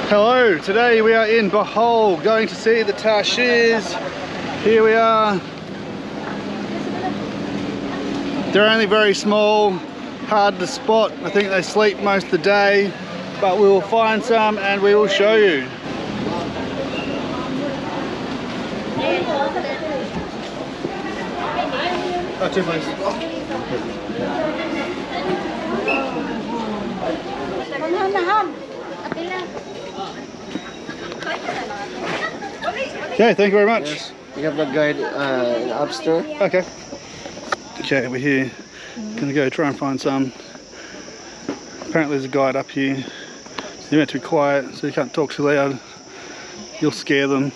Hello, today we are in Bohol going to see the Tarsiers. Here we are. They're only very small, hard to spot. I think they sleep most of the day, but we will find some and we will show you. Oh, two please. Okay, thank you very much. Yes, we have the guide upstairs. Okay. Okay, we're here. Gonna go try and find some. Apparently there's a guide up here. You're meant to be quiet, so you can't talk too loud. You'll scare them.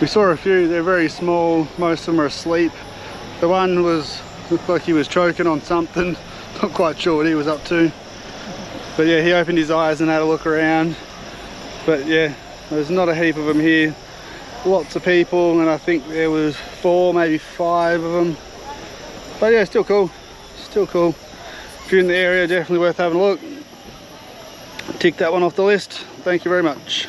We saw a few, they're very small, most of them are asleep. The one looked like he was choking on something, not quite sure what he was up to. But yeah, he opened his eyes and had a look around. But yeah, there's not a heap of them here. Lots of people, and I think there was 4, maybe 5 of them. But yeah, still cool, still cool. If you're in the area, definitely worth having a look. Tick that one off the list. Thank you very much.